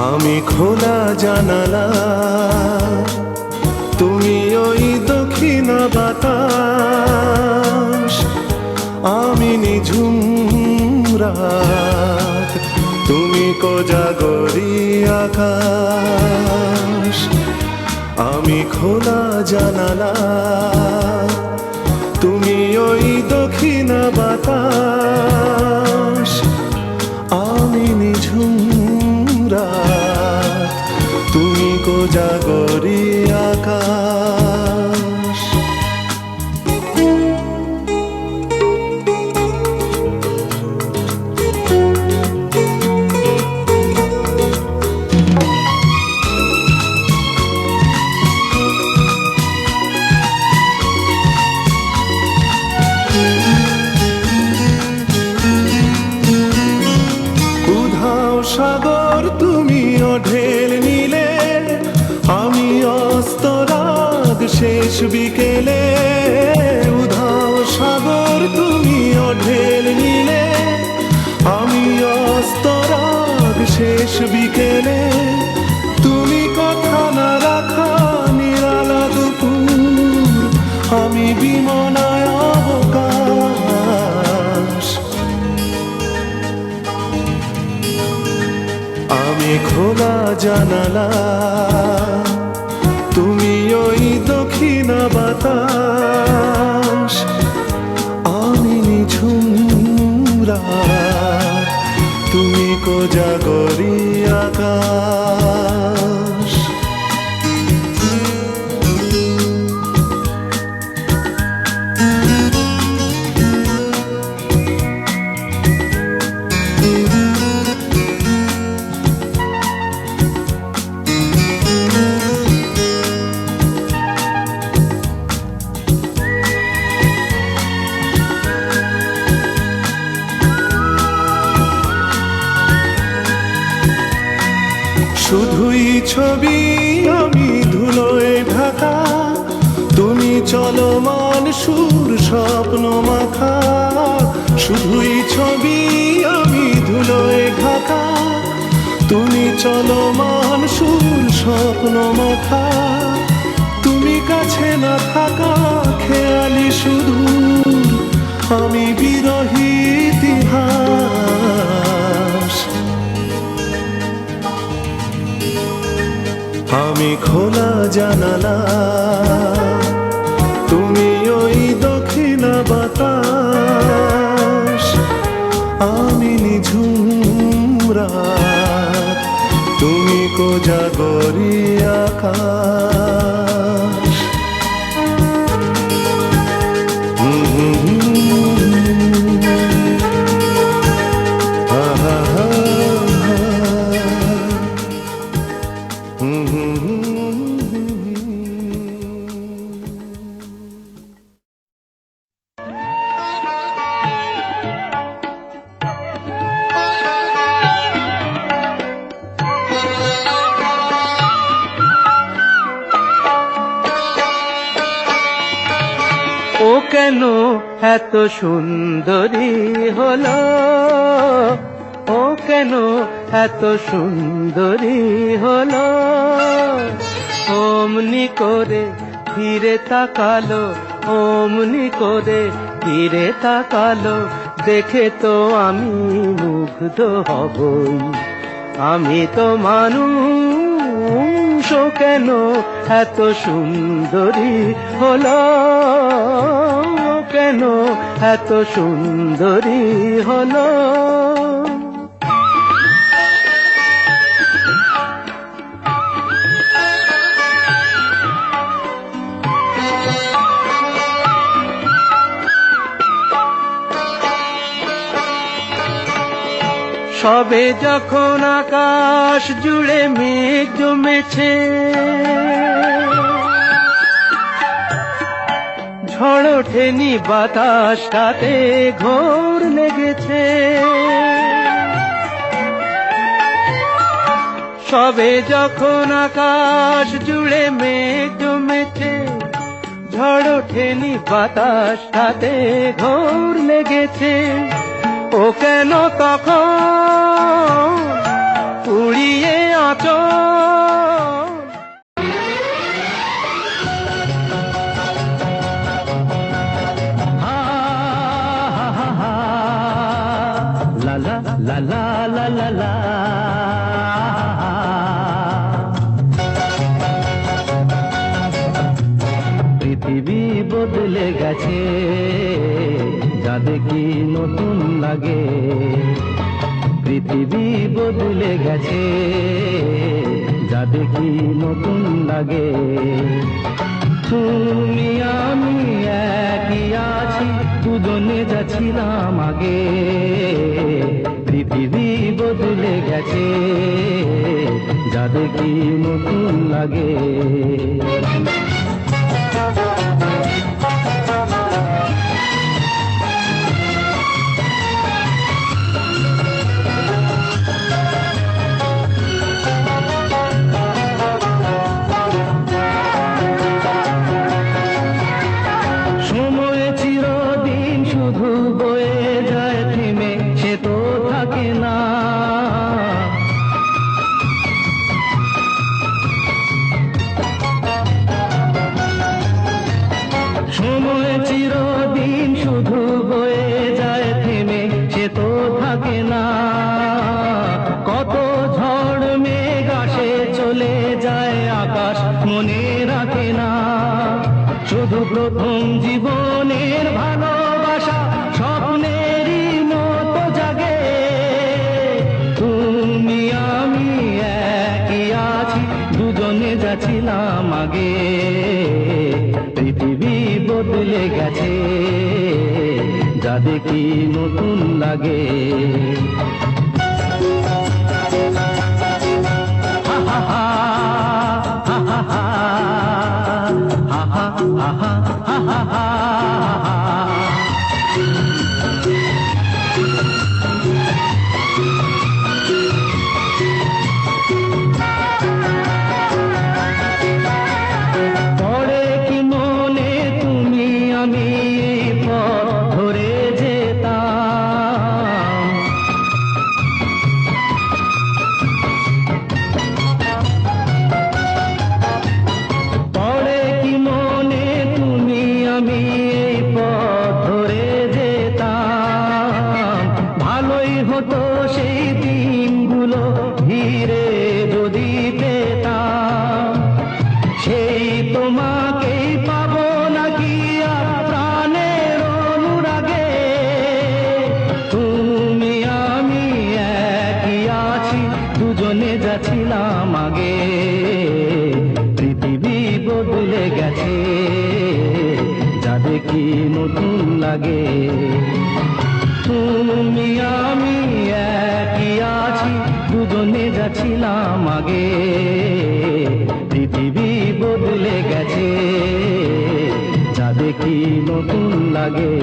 আমি খোলা জানালা, তুমি ওই দক্ষিণ বাতাস, আমি নিঝুম রাত, তুমি কোজাগরি আকাশ। আমি খোলা জানালা, তুমি ওই দক্ষিণ বাতাস, আমি নিঝুম রাত, তুমি কোজাগরি আকাশ। সাগর তুমি ঢেল নিলে, আমি অস্তরাগ শেষ বিকেলে। উধাও সাগর তুমি ঢেল নিলে, আমি অস্তরাগ শেষ বিকেলে। তুমি কথা না রাখা নিরালা দুপুর, আমি বিমনায় অবকাশ। আমি খোলা জানালা, তুমি ওই দক্ষিণ বাতাস, আমি নিঝুম রাত, তুমি কোজাগরি আকাশ। শুধুই ছবি আমি ধুলোয় ঢাকা, তুমি চলমান সুর স্বপ্ন মাখা। শুধুই ছবি আমি ধুলোয় ঢাকা, তুমি চলমান সুর স্বপ্ন মাখা। তুমি কাছে না থাকা খেয়ালি শুধু, আমি বিরহী ইতিহাস। আমি খোলা জানালা, তুমি ওই দক্ষিণ বাতাস, আমি নিঝুম রাত, তুমি কোজাগরি আকাশ। ও কেন এত সুন্দরী হলো, ও কেন এত সুন্দরী হলো। অমনি করে ফিরে তাকালো, অমনি করে ফিরে তাকালো, দেখে তো আমি মুগ্ধ হবই। আমি তো মানুষ, ও কেন এত সুন্দরী হলো, কেন এত সুন্দরী হলো। সবে যখন আকাশ জুড়ে মেঘ জমেছে, ঝড় ওঠেনি বাতাসটাতে ঘোর লেগেছে। সবে যখন আকাশ জুড়ে মেঘ জমেছে, ঝড় ওঠেনি বাতাসটাতে ঘোর লেগেছে। ও কেন তখন উড়িয়ে আঁচল, লা লা লা লা লা লা লা। পৃথিবী বদলে গেছে, যা দেখি নতুন লাগে। পৃথিবী বদলে গেছে, যা দেখি নতুন লাগে। তুমি আমি একই আছি, দুজনে যাচ্ছিলাম আগে। পৃথিবী বদলে গেছে, যা দেখি নতুন লাগে। সময় চিরদিন শুধু বয়ে যায় থেমে, সে তো থাকে না। কত ঝড় মেঘ আসে চলে যায়, আকাশ মনে রাখে না। শুধু প্রথম জীবনের ভালোবাসা স্বপ্নেরই মতো জাগে। তুমি আমি একই আছি, দুজনে যাচ্ছিলাম আগে। পৃথিবী বদলে গেছে, যা দেখি নতুন লাগে। হা হা হা হা হা হা হা হা হা হা হা। হতো সেই দিনগুলো ধীরে যদি পেতাম, সেই তোমাকেই পাবো নাকি আর প্রাণের অনুরাগে। তুমি আমি একই আছি, দুজনে যাচ্ছিলাম আগে। পৃথিবী বদলে গেছে, যা দেখি নতুন লাগে। তুমি আমি একই আছি, দুজনে যাচ্ছিলাম আগে। পৃথিবী বদলে গেছে, যা দেখি নতুন লাগে।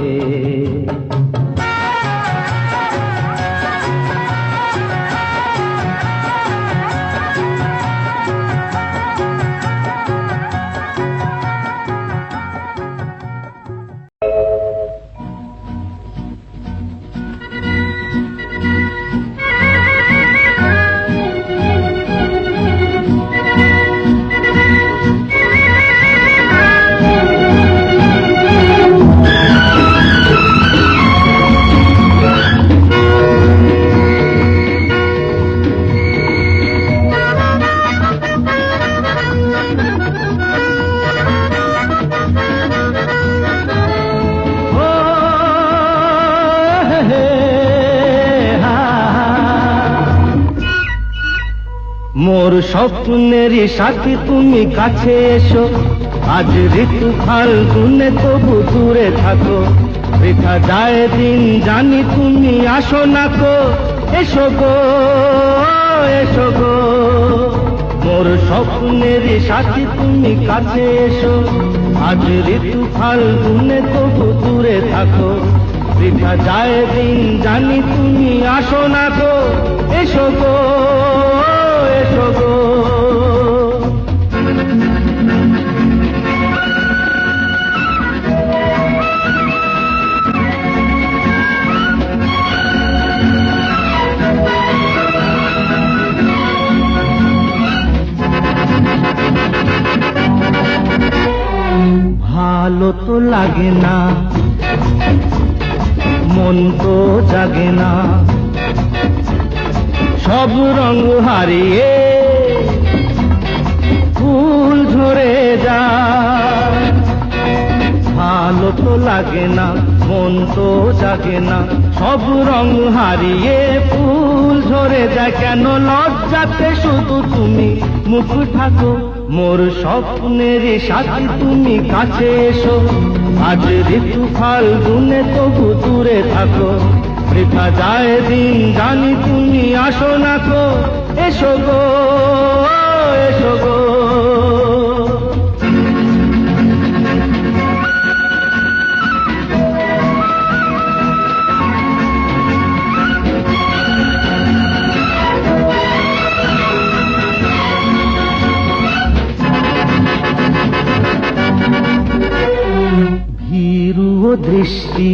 মোর স্বপ্নেরই সাথী তুমি কাছে এসো, আজ ঋতু ফাল্গুনে তবু দূরে থাকো। বৃথা যায় দিন জানি তুমি আসো না কো, এসো গো, এসো গো, মোর স্বপ্নের সাথী তুমি কাছে এসো। আজ ঋতু ফাল্গুনে তবু দূরে থাকো, বৃথা যায় দিন জানি তুমি আসো না গো। এসো গো, এসো গো। ভালো তো লাগে না, মন তো জাগে না, সব রঙ হারিয়ে ফুল ঝরে যায়। ভালো তো লাগে না, মন তো জাগে না, সব রঙ হারিয়ে ফুল ঝরে যায়। কেন লজ্জাতে শুধু তুমি মুখ ঢাকো, মোর স্বপ্নের সাথী তুমি কাছে এসো। আজ ঋতু ফাল্গুনে তবু দূরে থাকো, বৃথা যায় দিন জানি তুমি আসো না গো। এসো গো, এসো গো। ভীরু দৃষ্টি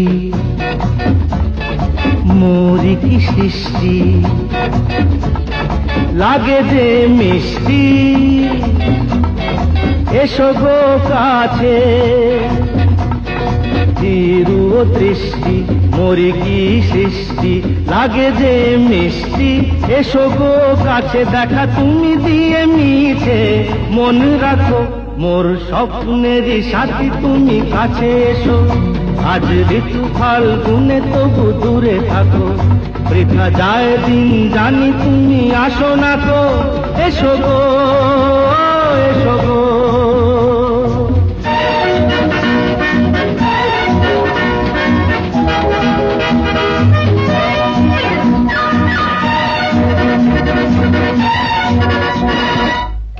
মোরি কি সৃষ্টি, লাগে যে মিষ্টি, এসো গো কাছে। ভীরু দৃষ্টি মোরি কি সৃষ্টি, লাগে যে মিষ্টি, এসো গো কাছে। দেখা তুমি দিয়ে মিছে মন রাখো, মোর স্বপ্নের সাথী তুমি কাছে এসো। আজ ঋতু ফাল্গুনে তবু দূরে থাকো, বৃথা যায় দিন জানি তুমি আসো না গো। এসো গো, এসো গো।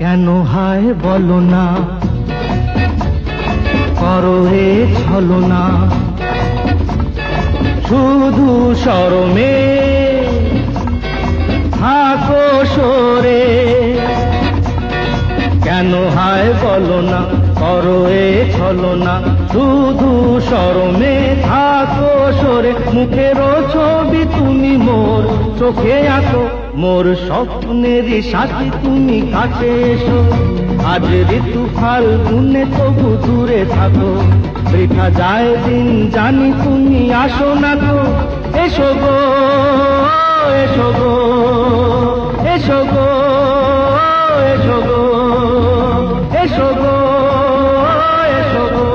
কেন হায় বলো না, করো হে ছলনা, শুধু শরমে থাকো সরে। কেন হায় বলো না, করো হে ছলনা, শুধু শরমে থাকো সরে। মুখের ছবি তুমি মোর চোখে আঁকো, মোর স্বপ্নের সাথী তুমি কাছে এসো। আজ ঋতু ফাল্গুনে তবু দূরে থাকো, বৃথা যায় দিন জানি তুমি আসো না গো। এসো গো, এসো গো, এসো গো, এসো গো, এসো গো, এসো গো।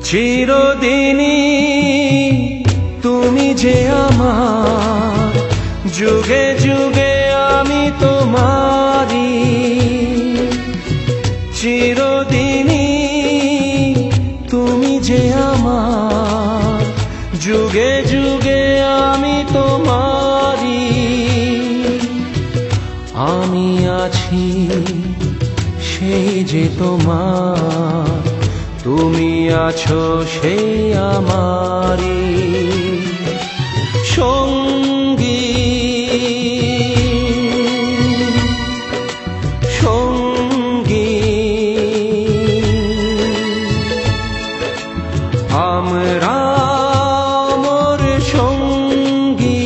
চিরদিনই তুমি যে আমার, যুগে যুগে আমি তোমারি। চিরদিনই তুমি যে আমার, যুগে যুগে আমি তোমারি। আমি আছি সেই যে তোমার, তুমি আছো সেই আমারি সঙ্গী। সঙ্গী আমরা মোর সঙ্গী,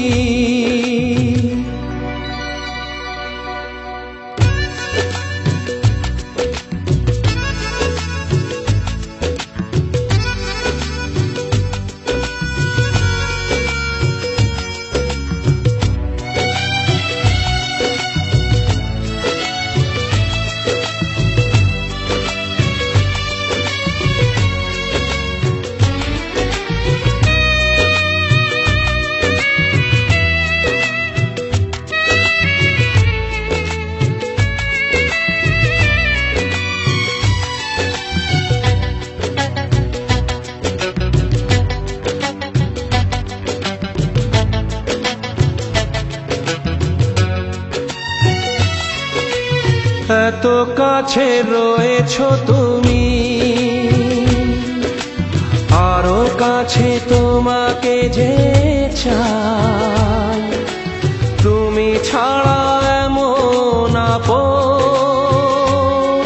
এত কাছে রয়েছো তুমি, আরো কাছে তোমাকে যে চাই, তুমি ছাড়া এমন আপন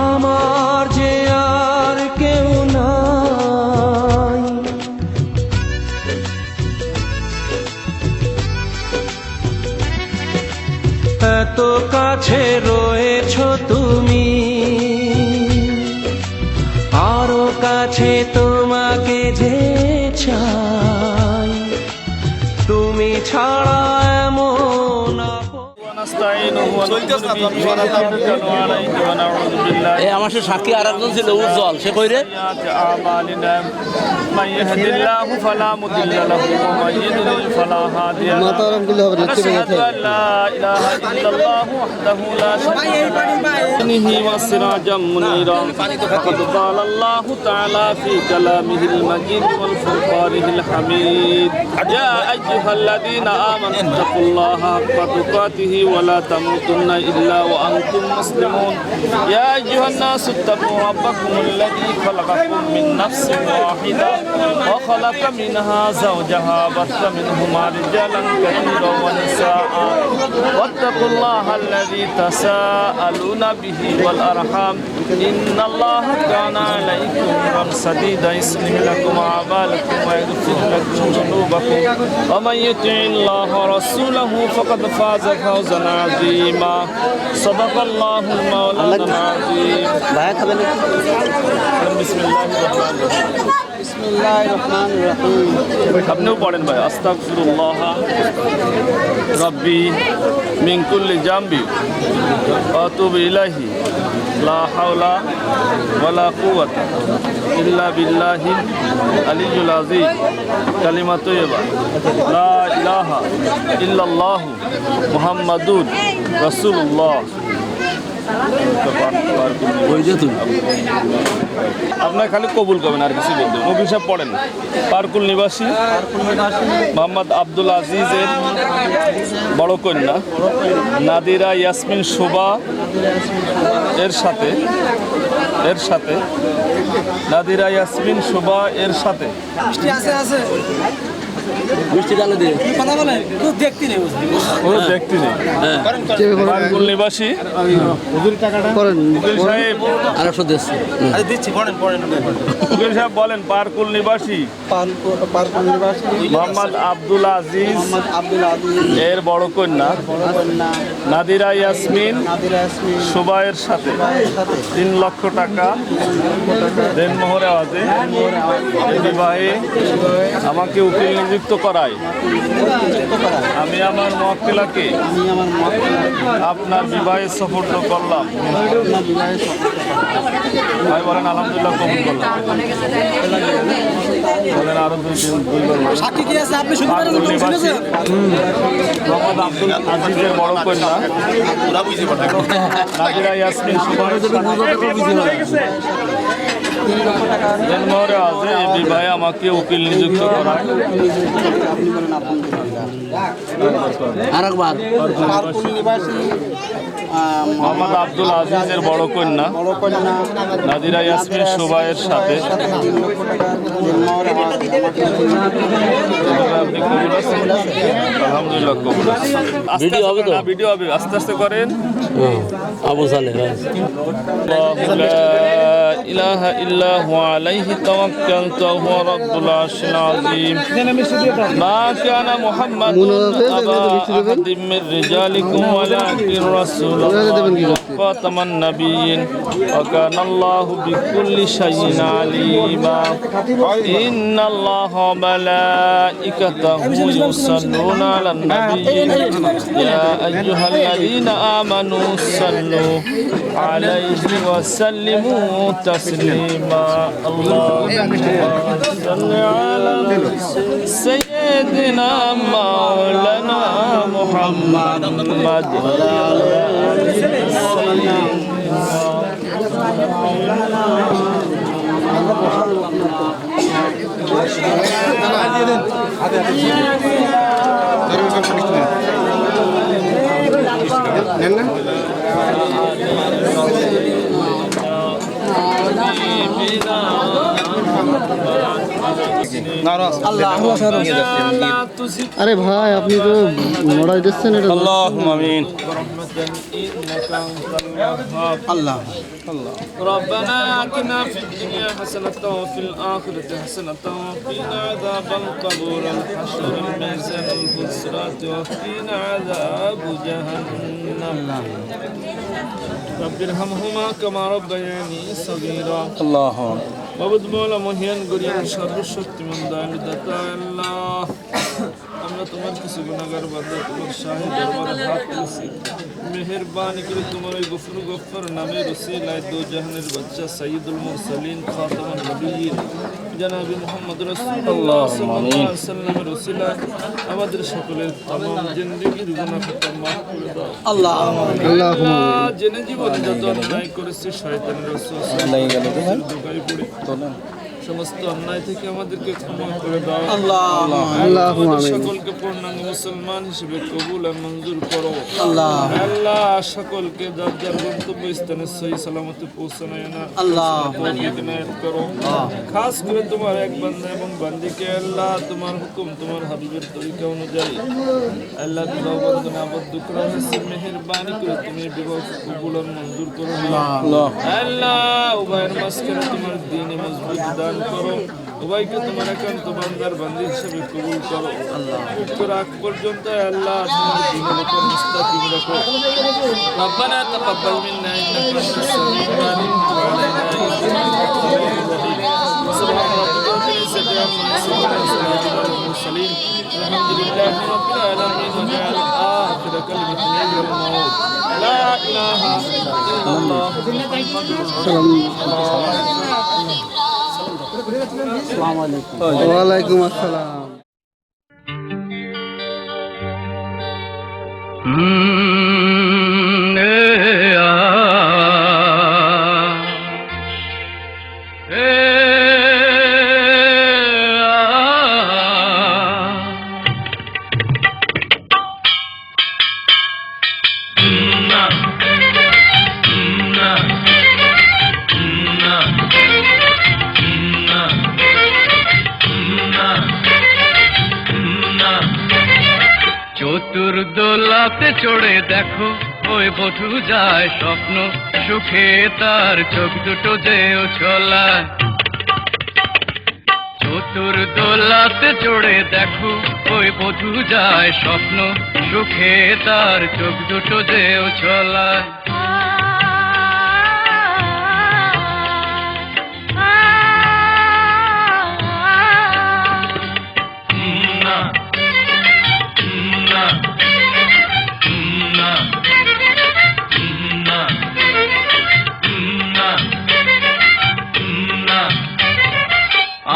আমার যে আর কেউ নাই। এত কাছে রয়েছো তুমি, আরো কাছে তোমাকে যে চাই, তুমি ছাড়া এমন এই আমার সে সাক্ষী আর একজন ছিল উজ্জ্বল, সে কই রে? ولا تموتن إلا وأنتم مسلمون يا أيها الناس اتقوا ربكم الذي خلقكم من نفس واحدة وخلق منها زوجها وبث منهما رجالا كثيرا ونساء واتقوا الله الذي تساءلون به والأرحام إن الله كان عليكم شديدا يصلح لكم أعمالكم ويغفر لكم ذنوبكم ومن يطع الله ورسوله فقد فاز فوزا عظيما صدق الله المولى العظيم بسم الله الرحمن الرحيم বিসমিল্লাহির রহমানির রহিম। আপনিও পড়েন ভাই। আস্তাগফিরুল্লাহ রাব্বি মিন কুল্লি জামবি ওয়া আতুবু ইলাইহি লা হাওলা ওয়ালা কুওয়াতা ইল্লা বিল্লাহিল আলিয়্যিল আযীম। কালিমা তাইয়্যিবা লা ইলাহা ইল্লাল্লাহু মুহাম্মাদুর রাসূলুল্লাহ। আপনার খালি কবুল করবেন, আর কিছু বলতে নবী সাহেব পড়েন। পারকুল নিবাসী মোহাম্মদ আব্দুল আজিজের বড় কন্যা নাদিরা ইয়াসমিন শোভা এর সাথে নাদিরা ইয়াসমিন শোভা এর সাথে মিষ্টি ডালে দিয়ে কথা বলে দেখতে নেই, কোনো দেখতে নেই। পারকুল নিবাসী উকিল সাহেব আরেকশো দিচ্ছি। উকিল সাহেব বলেন। পারকুল নিবাসী মোহাম্মদ আব্দুল আজিজ এর বড় কন্যা নাদিরা ইয়াসমিন শোভা এর সাথে 3 লক্ষ টাকা দেনমোহরে আওয়াজে এই বিবাহে আমাকে উকিল নিযুক্ত করায় আমি আমার মুওয়াক্কিলাকে আপনার বিবাহে সফর করলাম। ভাই বলেন আলহামদুলিল্লাহ, কবুল করলাম। বলেন আরো দুইবার মোহাম্মদ আব্দুল আজিজের বড় কন্যা নাদিরা ইয়াসমিন জন্মরে আছে এই বিবাহে আমাকে উকিল নিযুক্ত করায়। আরেকবার মোহাম্মদ আব্দুল আজিজের বড় কন্যা নাদিরা ইয়াসমিন শোভায়ের সাথে আলহামদুলিল্লাহ কবুল আছে। ভিডিও হবে তো? ভিডিও হবে, আস্তে আস্তে করেন। আবু সালে إله إلا هو عليه توكلت وهو رب العرش العظيم ما كان محمد أبا أحد من رجالكم ولكن رسول الله خاتم النبيين وكان الله بكل شيء عليما إن الله وملائكته يصلون على النبي يا أيها الذين آمنوا صلوا عليه وسلموا تسليما اللهم صل على سيدنا مولانا محمد আরে ভাই আপনি তো লড়াই দিচ্ছেন এটা আল্লাহ ربنا آتنا في الدنيا حسنة وفي الآخرة حسنة وقنا عذاب القبر الحشر الميزان البصرات وقنا عذاب جهنم رب ارحمهما كما ربياني صغيرا আল্লাহ বাবুদ মৌলা মহিয়ান গরিয়ান সর্বশক্তিমান দয়ালু দাতা আল্লাহ আমরা তোমার কিছু গুনাহগার বান্দা তোমার শাহী দরবারে হাত তুলছি মেহেরবানি করে তোমার ওই গফুর গফফার নামে রসিলায় দো জাহানের বাচ্চা সাইয়্যিদুল মুরসালিন খাতামুন নবিয়্যিন জনাবি মুহাম্মদ রাসূলুল্লাহ সাল্লাল্লাহু আলাইহি ওয়াসাল্লামের রসিলায় আমাদের সকলের तमाम জিন্দেগির গুনাহ খাতা মাফ করে দাও আল্লাহ আল্লাহ জেনে জীবনে যত অন্যায় করেছে শয়তানের ওসওয়াসা সমস্ত অন্যায় থেকে আমাদেরকে ক্ষমা করে দাও আল্লাহ সকলকে পূর্ণাঙ্গ মুসলমান হিসেবে কবুল আর মঞ্জুর করো আল্লাহ আল্লাহ সকলকে যার যার গন্তব্যস্থানে সহি সালামতে পৌঁছানো না আল্লাহ ইনায়েত করো খাস করে তোমার এক বান্দা এবং বান্দিকে আল্লাহ তোমার হুকুম তোমার হাবিবের তরিকা অনুযায়ী আল্লাহ বিবাহ বন্ধনে আবদ্ধ করা হয়েছে মেহেরবানি করে তুমি বিবাহ কবুল আর মঞ্জুর করো আল্লাহ উভয়ের মাঝখানে তোমার দ্বীনে মজবুত দান করো উভয়কে তোমার একান্ত বান্দার বান্দি হিসেবে কবুল করো আল্লাহ মৃত্যুর আগ পর্যন্ত আল্লাহ তোমার দ্বীনের উপর মুস্তাকিম রাখো ربنا تقبل منا انك انت السميع العليم وتب علينا انك انت التواب الرحيم سبحان ربك رب العزه عما يصفون وسلام على المرسلين الحمد لله رب العالمين وجعل اخر كلمتنا هي الموت لا اله الا الله محمد رسول الله আসসালামু আলাইকুম ওয়া আলাইকুম আসসালাম চতুর্দোলাতে চড়ে দেখো ওই বধূ যায় স্বপ্ন সুখে তার চোখ দুটো যে উছলায় চতুর্দোলাতে চড়ে দেখো ওই বধূ যায় স্বপ্ন সুখে তার চোখ দুটো যে উছলায়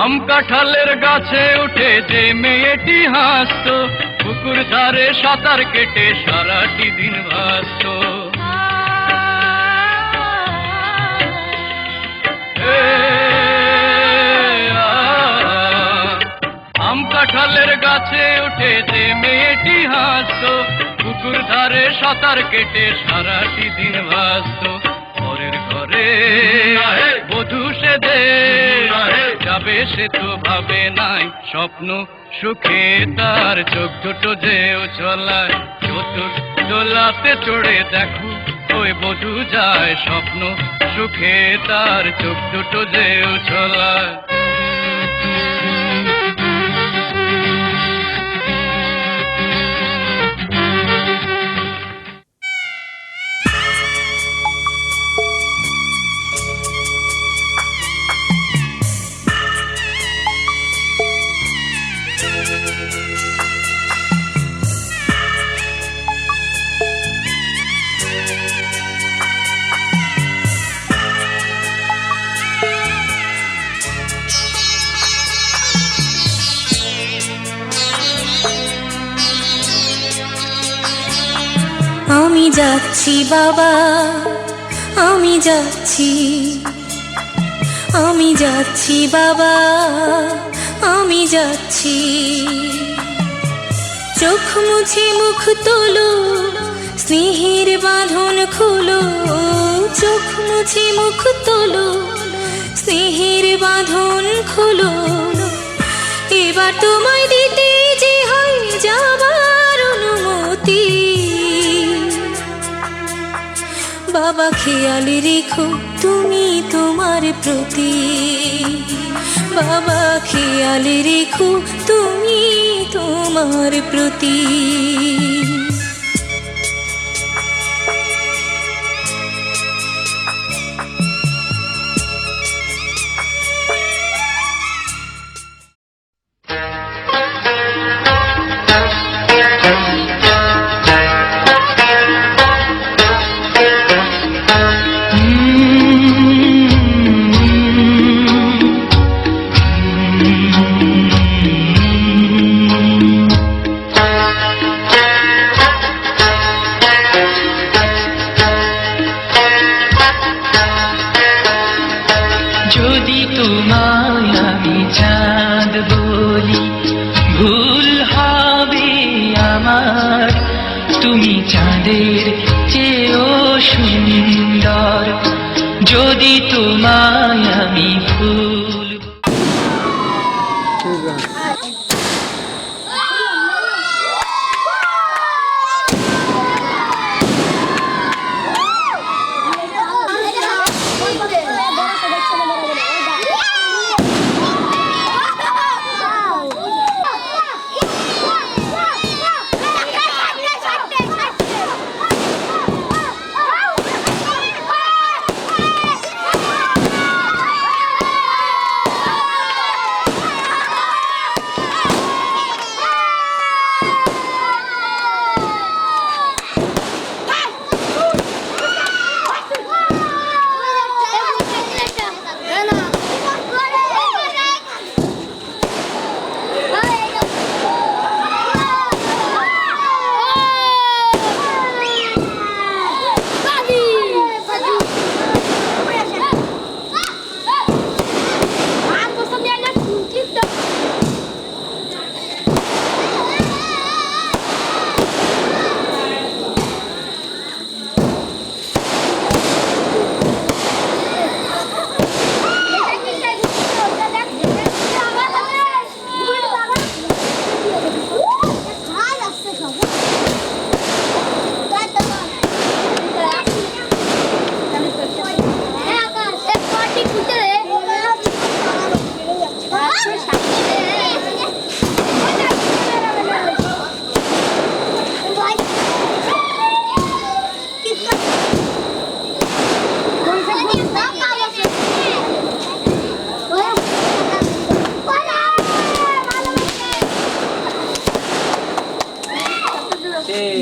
আম কাঁঠালের গাছে উঠে যে মেয়েটি হাসতো পুকুর ধারে সাঁতার কেটে সারাটি দিন ভাসতো আম কাঁঠালের গাছে উঠে যে মেয়েটি হাসতো পুকুর ধারে সাঁতার কেটে সারাটি দিন ভাসতো পরের ঘরে বধূ সেদে যাবে সে তো ভাবে নাই স্বপ্ন সুখে তার চোখ দুটো যে উছলায় চতুর্দোলাতে চড়ে দেখো ওই বধূ যায় স্বপ্ন সুখে তার চোখ দুটো যে উছলায় আমি যাচ্ছি বাবা আমি যাচ্ছি আমি যাচ্ছি বাবা আমি যাচ্ছি চোখ মুছে মুখ তোলো স্নেহের বাঁধন খুলো, চোখ মুছে মুখ তোলো, স্নেহের বাঁধন খুলো, এবার তোমায় দিতে যে হয় যাবার অনুমতি। বাবা খেয়াল রেখো তুমি তোমার প্রতি, বাবা খেয়াল রেখো তুমি তোমার প্রতি। যদি তোমায় আমি চাঁদ বলি ভুল হবে আমার, তুমি চাঁদের চেয়েও সুন্দর। যদি তোমায় আমি ফুল